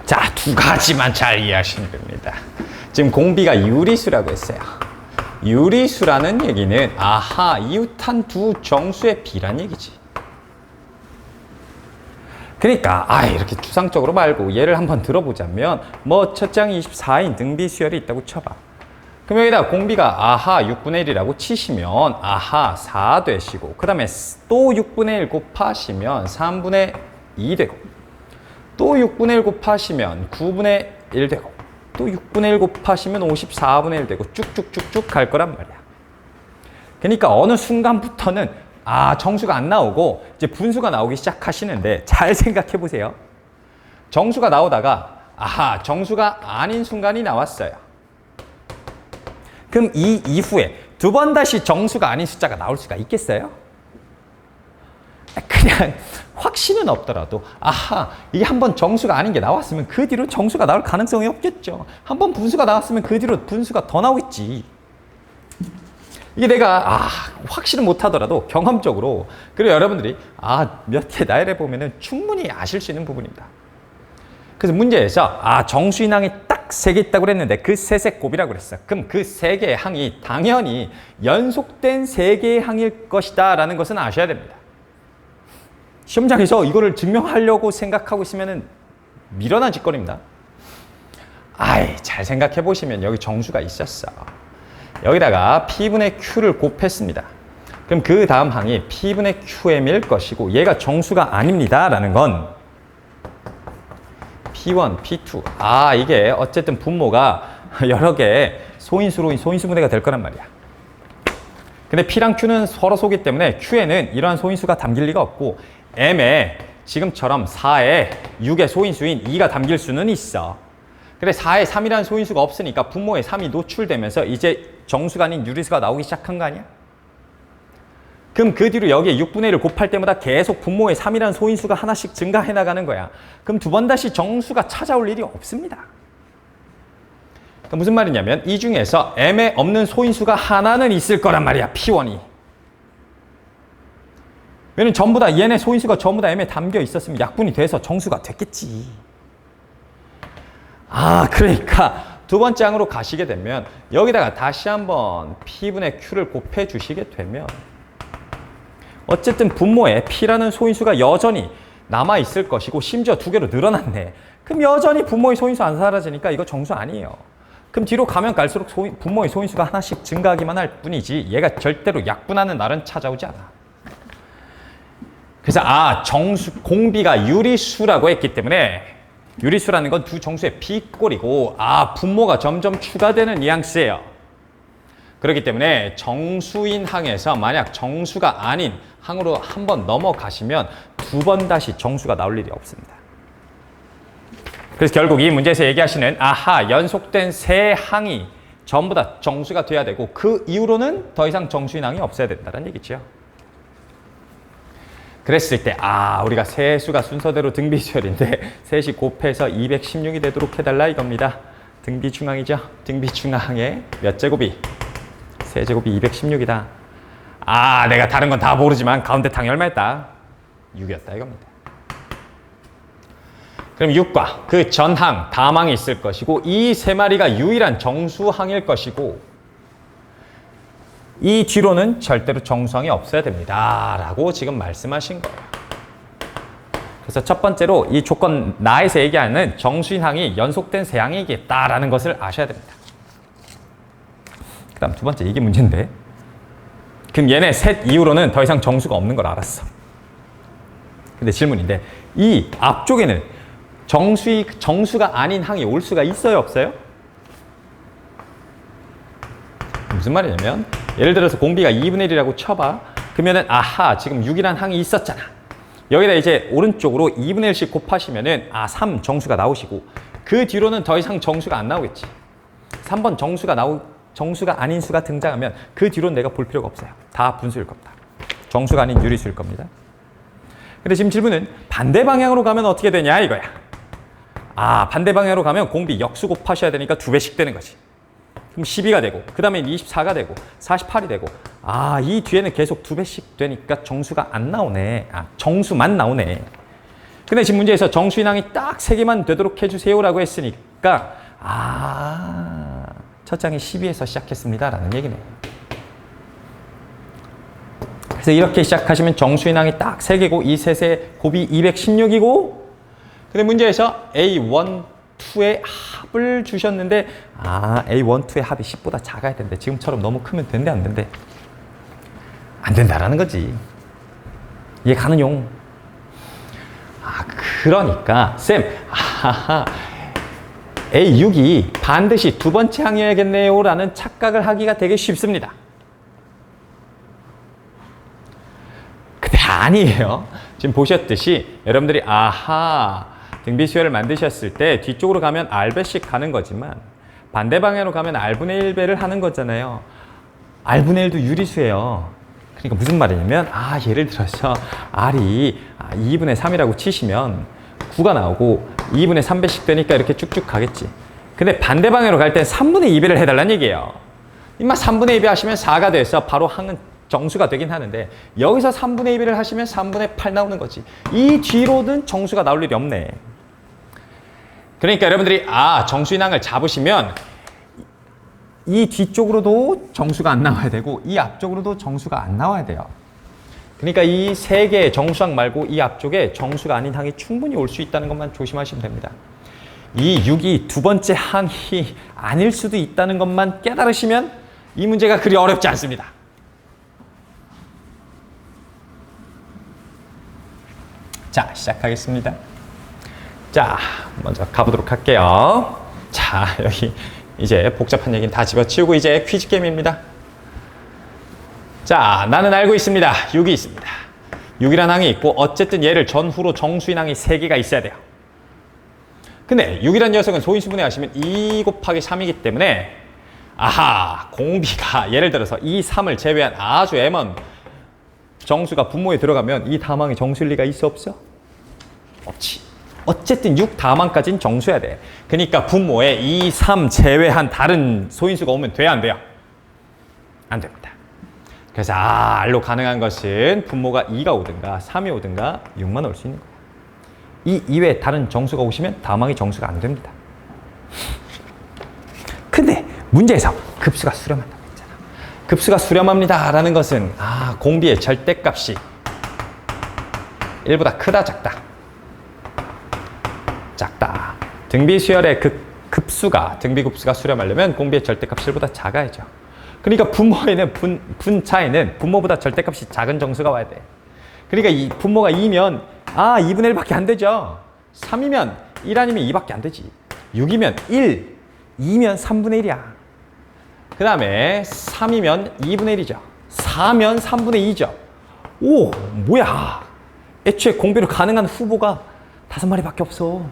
자, 두 가지만 잘 이해하시면 됩니다. 지금 공비가 유리수라고 했어요. 유리수라는 얘기는 아하, 이웃한 두 정수의 비란 얘기지. 그러니까 이렇게 추상적으로 말고 예를 한번 들어보자면 뭐 첫 장이 24인 등비수열이 있다고 쳐봐. 그럼 여기다 공비가 아하 6분의 1이라고 치시면 아하 4 되시고 그 다음에 또 6분의 1 곱하시면 3분의 2 되고 또 6분의 1 곱하시면 9분의 1 되고 또 6분의 1 곱하시면 54분의 1 되고 쭉쭉쭉쭉 갈 거란 말이야. 그러니까 어느 순간부터는 정수가 안 나오고 이제 분수가 나오기 시작하시는데 잘 생각해 보세요. 정수가 나오다가 정수가 아닌 순간이 나왔어요. 그럼 이 이후에 두 번 다시 정수가 아닌 숫자가 나올 수가 있겠어요? 그냥 확신은 없더라도 이게 한번 정수가 아닌 게 나왔으면 그 뒤로 정수가 나올 가능성이 없겠죠. 한번 분수가 나왔으면 그 뒤로 분수가 더 나오겠지. 이게 내가 확신은 못하더라도 경험적으로 그리고 여러분들이 몇 개 나열해 보면은 충분히 아실 수 있는 부분입니다. 그래서 문제에서 정수인 항이 딱 3개 있다고 그랬는데 그 셋의 곱이라고 그랬어. 그럼 그 3개의 항이 당연히 연속된 3개의 항일 것이다 라는 것은 아셔야 됩니다. 시험장에서 이거를 증명하려고 생각하고 있으면은 미련한 짓거리입니다. 잘 생각해 보시면 여기 정수가 있었어. 여기다가 P분의 Q를 곱했습니다. 그럼 그 다음 항이 P분의 QM일 것이고 얘가 정수가 아닙니다 라는 건 P1, P2 이게 어쨌든 분모가 여러 개의 소인수로 소인수분해가 될 거란 말이야. 근데 P랑 Q는 서로 소기 때문에 Q에는 이러한 소인수가 담길 리가 없고 M에 지금처럼 4에 6의 소인수인 2가 담길 수는 있어. 그래 4에 3이라는 소인수가 없으니까 분모에 3이 노출되면서 이제 정수가 아닌 유리수가 나오기 시작한 거 아니야? 그럼 그 뒤로 여기에 6분의 1을 곱할 때마다 계속 분모에 3이라는 소인수가 하나씩 증가해 나가는 거야. 그럼 두 번 다시 정수가 찾아올 일이 없습니다. 그러니까 무슨 말이냐면 이 중에서 M에 없는 소인수가 하나는 있을 거란 말이야. P1이. 왜냐면 전부 다 얘네 소인수가 전부 다 M에 담겨 있었으면 약분이 돼서 정수가 됐겠지. 그러니까 두 번째 항으로 가시게 되면 여기다가 다시 한번 P분의 Q를 곱해 주시게 되면 어쨌든 분모에 P라는 소인수가 여전히 남아있을 것이고 심지어 2개로 늘어났네. 그럼 여전히 분모의 소인수 안 사라지니까 이거 정수 아니에요. 그럼 뒤로 가면 갈수록 분모의 소인수가 하나씩 증가하기만 할 뿐이지 얘가 절대로 약분하는 날은 찾아오지 않아. 그래서 정수 공비가 유리수라고 했기 때문에 유리수라는 건 두 정수의 비꼴이고 분모가 점점 추가되는 뉘앙스예요. 그렇기 때문에 정수인 항에서 만약 정수가 아닌 항으로 한번 넘어가시면 두 번 다시 정수가 나올 일이 없습니다. 그래서 결국 이 문제에서 얘기하시는 연속된 세 항이 전부 다 정수가 돼야 되고 그 이후로는 더 이상 정수인 항이 없어야 된다는 얘기죠. 그랬을 때 우리가 세수가 순서대로 등비수열인데 셋이 곱해서 216이 되도록 해달라 이겁니다. 등비중항이죠. 등비중항의 몇 제곱이? 세제곱이 216이다. 내가 다른 건 다 모르지만 가운데 항이 얼마였다? 6이었다 이겁니다. 그럼 6과 그 전항, 다항이 있을 것이고 이 세 마리가 유일한 정수항일 것이고 이 뒤로는 절대로 정수항이 없어야 됩니다 라고 지금 말씀하신 거예요. 그래서 첫 번째로 이 조건 나에서 얘기하는 정수인 항이 연속된 세 항이겠다라는 것을 아셔야 됩니다. 그 다음 두 번째 이게 문제인데 그럼 얘네 셋 이후로는 더 이상 정수가 없는 걸 알았어. 근데 질문인데 이 앞쪽에는 정수가 아닌 항이 올 수가 있어요 없어요? 무슨 말이냐면 예를 들어서 공비가 2분의 1이라고 쳐봐. 그러면은 지금 6이라는 항이 있었잖아. 여기다 이제 오른쪽으로 2분의 1씩 곱하시면은 3 정수가 나오시고 그 뒤로는 더 이상 정수가 안 나오겠지. 3번 정수가 아닌 수가 등장하면 그 뒤로는 내가 볼 필요가 없어요. 다 분수일 겁니다. 정수가 아닌 유리수일 겁니다. 근데 지금 질문은 반대 방향으로 가면 어떻게 되냐 이거야. 반대 방향으로 가면 공비 역수 곱하셔야 되니까 2배씩 되는 거지. 그럼 12가 되고 그 다음에 24가 되고 48이 되고 이 뒤에는 계속 2배씩 되니까 정수가 안 나오네. 정수만 나오네. 근데 지금 문제에서 정수인항이 딱 3개만 되도록 해주세요라고 했으니까 첫 장이 12에서 시작했습니다 라는 얘기네요. 그래서 이렇게 시작하시면 정수인항이 딱 3개고 이 셋의 곱이 216이고 근데 문제에서 A1, 2의 합을 주셨는데 A1, 2의 합이 10보다 작아야 되는데 지금처럼 너무 크면 된대 안 된대? 안 된다라는 거지. 이해 가느용? 그러니까 쌤 A6이 반드시 두 번째 항이어야겠네요 라는 착각을 하기가 되게 쉽습니다. 근데 아니에요. 지금 보셨듯이 여러분들이 등비수열을 만드셨을 때 뒤쪽으로 가면 R배씩 가는 거지만 반대 방향으로 가면 R분의 1배를 하는 거잖아요. R분의 1도 유리수예요. 그러니까 무슨 말이냐면 예를 들어서 R이 2분의 3이라고 치시면 9가 나오고 2분의 3배씩 되니까 이렇게 쭉쭉 가겠지. 근데 반대 방향으로 갈 땐 3분의 2배를 해달라는 얘기예요. 임마 3분의 2배 하시면 4가 돼서 바로 항은 정수가 되긴 하는데 여기서 3분의 2배를 하시면 3분의 8 나오는 거지. 이 뒤로는 정수가 나올 일이 없네. 그러니까 여러분들이 정수인항을 잡으시면 이 뒤쪽으로도 정수가 안 나와야 되고 이 앞쪽으로도 정수가 안 나와야 돼요. 그러니까 이 3개의 정수항 말고 이 앞쪽에 정수가 아닌 항이 충분히 올 수 있다는 것만 조심하시면 됩니다. 이 6이 두 번째 항이 아닐 수도 있다는 것만 깨달으시면 이 문제가 그리 어렵지 않습니다. 자, 시작하겠습니다. 자, 먼저 가보도록 할게요. 자, 여기 이제 복잡한 얘기는 다 집어치우고 이제 퀴즈 게임입니다. 자, 나는 알고 있습니다. 6이 있습니다. 6이라는 항이 있고 어쨌든 얘를 전후로 정수인항이 3개가 있어야 돼요. 근데 6이라는 녀석은 소인수분해 하시면 2 곱하기 3이기 때문에 공비가 예를 들어서 이 3을 제외한 아주 애먼 정수가 분모에 들어가면 이 다항이 정수일 리가 있어 없어? 없지. 어쨌든 6 다항까지는 정수여야 돼. 그러니까 분모에 2, 3 제외한 다른 소인수가 오면 돼야 안 돼요? 안 됩니다. 그래서 R로 가능한 것은 분모가 2가 오든가 3이 오든가 6만 올 수 있는 거예요. 이 이외에 다른 정수가 오시면 다항이 정수가 안 됩니다. 근데 문제에서 급수가 수렴한다고 했잖아. 급수가 수렴합니다 라는 것은 공비의 절대값이 1보다 크다 작다? 작다. 등비수열의 등비급수가 수렴하려면 공비의 절대값이 1보다 작아야죠. 그러니까 분모에는 분차에는 분모보다 절대값이 작은 정수가 와야 돼. 그러니까 이 분모가 2면 2분의 1밖에 안 되죠. 3이면 1 아니면 2밖에 안 되지. 6이면 1, 2면 3분의 1이야. 그 다음에 3이면 2분의 1이죠. 4면 3분의 2죠. 오, 뭐야. 애초에 공비로 가능한 후보가 5마리밖에 없어.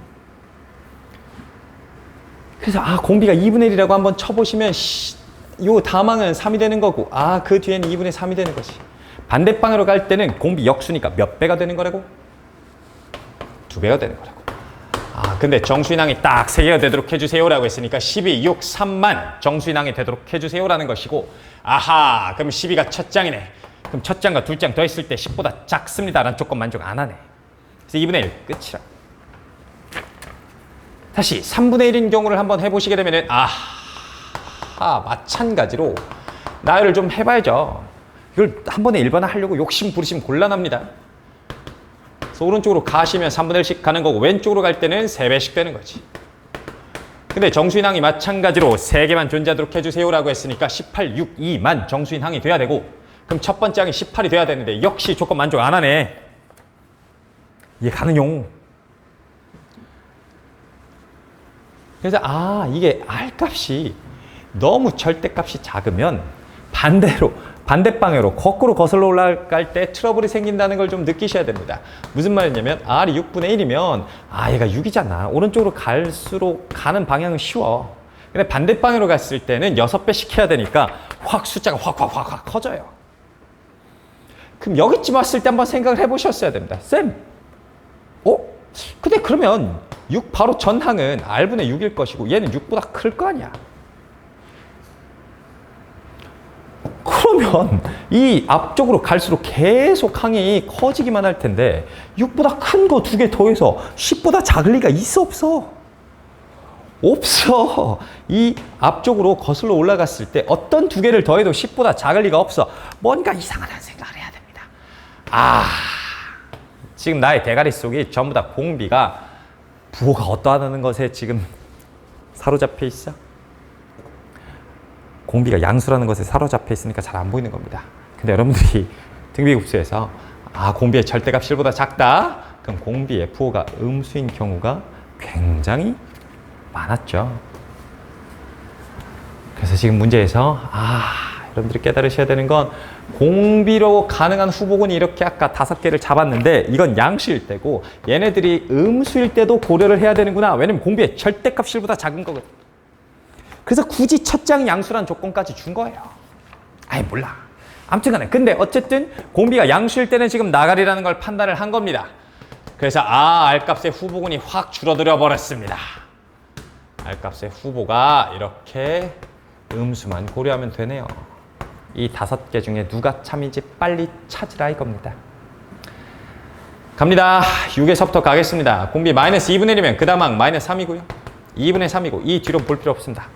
그래서 공비가 2분의 1이라고 한번 쳐보시면 요 다망은 3이 되는 거고 그 뒤에는 2분의 3이 되는 거지. 반대방으로 갈 때는 공비 역수니까 몇 배가 되는 거라고? 2배가 되는 거라고. 근데 정수인항이 딱 3개가 되도록 해주세요라고 했으니까 12, 6, 3만 정수인항이 되도록 해주세요라는 것이고 그럼 12가 첫 장이네. 그럼 첫 장과 둘 장 더했을 때 10보다 작습니다라는 조건 만족 안 하네. 그래서 2분의 1 끝이라. 다시 3분의 1인 경우를 한번 해보시게 되면은 마찬가지로 나열을 좀 해봐야죠. 이걸 한 번에 일반화 하려고 욕심 부리시면 곤란합니다. 그래서 오른쪽으로 가시면 3분의 1씩 가는 거고 왼쪽으로 갈 때는 3배씩 되는 거지. 근데 정수인항이 마찬가지로 3개만 존재하도록 해주세요라고 했으니까 18, 6, 2만 정수인항이 돼야 되고 그럼 첫 번째 항이 18이 돼야 되는데 역시 조건 만족 안 하네. 이해 가느용? 그래서 이게 R값이 너무 절대값이 작으면 반대방향으로 거꾸로 거슬러 올라갈 때 트러블이 생긴다는 걸 좀 느끼셔야 됩니다. 무슨 말이냐면 R이 6분의 1이면 얘가 6이잖아. 오른쪽으로 갈수록 가는 방향은 쉬워. 근데 반대방향으로 갔을 때는 6배씩 해야 되니까 숫자가 확 커져요. 그럼 여기쯤 왔을 때 한번 생각을 해보셨어야 됩니다. 쌤, 근데 그러면 6 바로 전항은 R분의 6일 것이고 얘는 6보다 클 거 아니야. 그러면 이건 이 앞쪽으로 갈수록 계속 항이 커지기만 할 텐데 6보다 큰 거 2개 더해서 10보다 작을 리가 있어 없어? 없어. 이 앞쪽으로 거슬러 올라갔을 때 어떤 2개를 더해도 10보다 작을 리가 없어. 뭔가 이상하다는 생각을 해야 됩니다. 지금 나의 대가리 속이 전부 다 공비가 부호가 어떠하다는 것에 지금 사로잡혀 있어? 공비가 양수라는 것에 사로잡혀 있으니까 잘 안 보이는 겁니다. 근데 여러분들이 등비급수에서 공비의 절대값 실보다 작다? 그럼 공비의 부호가 음수인 경우가 굉장히 많았죠. 그래서 지금 문제에서 여러분들이 깨달으셔야 되는 건 공비로 가능한 후보군이 이렇게 아까 5개를 잡았는데 이건 양수일 때고 얘네들이 음수일 때도 고려를 해야 되는구나. 왜냐면 공비의 절대값 실보다 작은 거거든. 그래서 굳이 첫장 양수란 조건까지 준 거예요. 몰라. 아무튼 간에 근데 어쨌든 공비가 양수일 때는 지금 나가리라는 걸 판단을 한 겁니다. 그래서 R값의 후보군이 확 줄어들어 버렸습니다. R값의 후보가 이렇게 음수만 고려하면 되네요. 이 5개 중에 누가 참인지 빨리 찾으라 이겁니다. 갑니다. 6에서부터 가겠습니다. 공비 마이너스 2분의 1이면 그 다음 항 마이너스 3이고요. 2분의 3이고 이 뒤로 볼 필요 없습니다.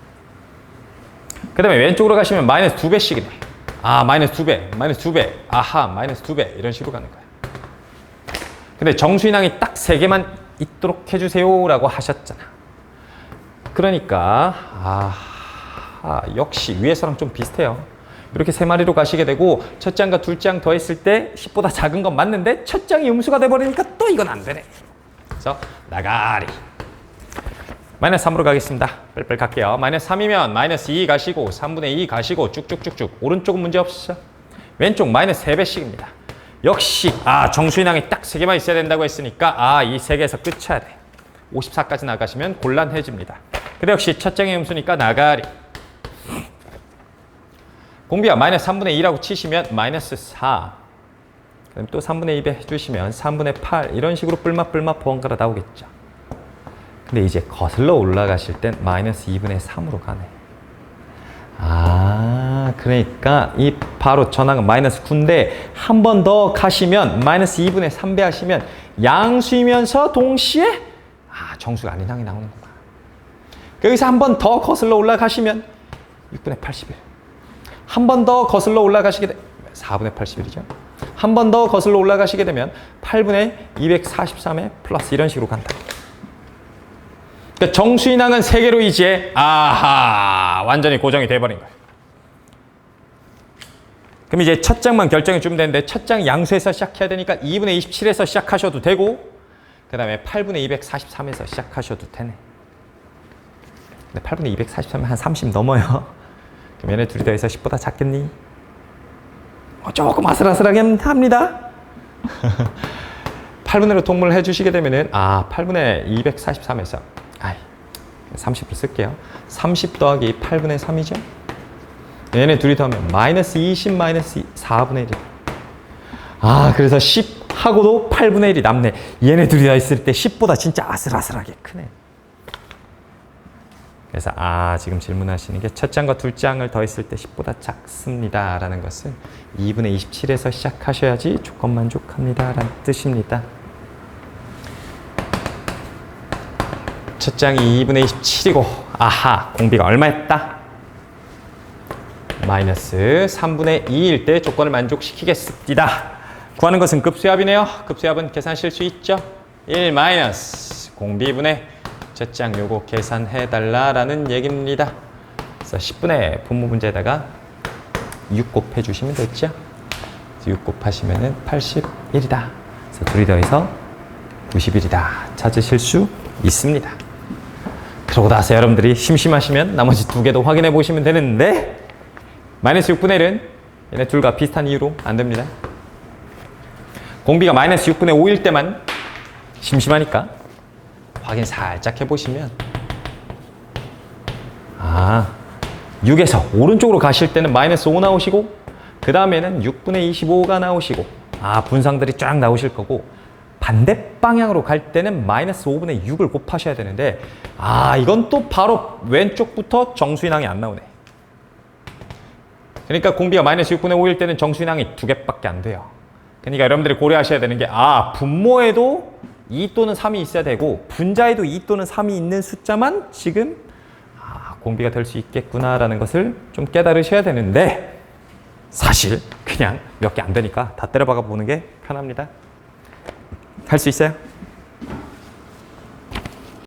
그 다음에 왼쪽으로 가시면 마이너스 2배씩이네. 마이너스 2배, 마이너스 2배, 마이너스 2배 이런 식으로 가는 거예요. 근데 정수인항이 딱 3개만 있도록 해주세요 라고 하셨잖아. 그러니까 역시 위에서랑 좀 비슷해요. 이렇게 3마리로 가시게 되고 첫 장과 둘째 장 더했을 때 10보다 작은 건 맞는데 첫 장이 음수가 돼버리니까 또 이건 안 되네. 그래서 나가리. 마이너스 3으로 가겠습니다. 빨리빨리 갈게요. 마이너스 3이면 마이너스 2 가시고 3분의 2 가시고 쭉쭉쭉쭉. 오른쪽은 문제 없으시죠? 왼쪽 마이너스 3배씩입니다. 역시 정수인항이 딱 3개만 있어야 된다고 했으니까 이 3개에서 끝쳐야 돼. 54까지 나가시면 곤란해집니다. 근데 역시 첫 장의 음수니까 나가리. 공비가 마이너스 3분의 2라고 치시면 마이너스 4. 그럼 또 3분의 2배 해주시면 3분의 8 이런 식으로 뿔맛뿔맛 번갈아 나오겠죠. 근데 이제 거슬러 올라가실 땐 마이너스 2분의 3으로 가네. 그러니까 이 바로 전항은 마이너스 9인데 한 번 더 가시면 마이너스 2분의 3배 하시면 양수이면서 동시에 정수가 아닌 항이 나오는 거야. 여기서 한 번 더 거슬러 올라가시면 6분의 81. 한 번 더 거슬러 올라가시게 되면 4분의 81이죠. 한 번 더 거슬러 올라가시게 되면 8분의 243에 플러스 이런 식으로 간다. 그러니까 정수인항은 3개로 이제 완전히 고정이 돼버린 거예요. 그럼 이제 첫 장만 결정해 주면 되는데 첫 장 양수에서 시작해야 되니까 2분의 27에서 시작하셔도 되고 그 다음에 8분의 243에서 시작하셔도 되네. 근데 8분의 243은 한 30 넘어요. 그럼 얘네 둘이 더해서 10보다 작겠니? 조금 아슬아슬하게 합니다. 8분의로 통분을 해주시게 되면은 8분의 243에서 30을 쓸게요. 30 더하기 8분의 3이죠. 얘네 둘이 더하면 마이너스 20 마이너스 4분의 1. 그래서 10 하고도 8분의 1이 남네. 얘네 둘이 다 있을 때 10보다 진짜 아슬아슬하게 크네. 그래서 지금 질문하시는 게 첫 장과 둘째 장을 더했을 때 10보다 작습니다 라는 것은 2분의 27에서 시작하셔야지 조건 만족합니다 라는 뜻입니다. 첫 장이 2분의 27이고 공비가 얼마였다? 마이너스 3분의 2일 때 조건을 만족시키겠습니다. 구하는 것은 급수합이네요. 급수합은 계산하실 수 있죠? 1 마이너스 공비분의 첫 장 요거 계산해달라라는 얘기입니다. 그래서 10분의 분모 문제에다가 6 곱해주시면 됐죠? 6 곱하시면 81이다. 그래서 둘이 더해서 91이다. 찾으실 수 있습니다. 그러고 나서 여러분들이 심심하시면 나머지 2개도 확인해 보시면 되는데 마이너스 6분의 1은 얘네 둘과 비슷한 이유로 안 됩니다. 공비가 마이너스 6분의 5일 때만 심심하니까 확인 살짝 해보시면 6에서 오른쪽으로 가실 때는 마이너스 5 나오시고 그 다음에는 6분의 25가 나오시고 분상들이 쫙 나오실 거고 반대 방향으로 갈 때는 마이너스 5분의 6을 곱하셔야 되는데 이건 또 바로 왼쪽부터 정수인항이 안 나오네. 그러니까 공비가 마이너스 6분의 5일 때는 정수인항이 2개밖에 안 돼요. 그러니까 여러분들이 고려하셔야 되는 게 분모에도 2 또는 3이 있어야 되고 분자에도 2 또는 3이 있는 숫자만 지금 공비가 될 수 있겠구나라는 것을 좀 깨달으셔야 되는데 사실 그냥 몇 개 안 되니까 다 때려박아 보는 게 편합니다. 할 수 있어요?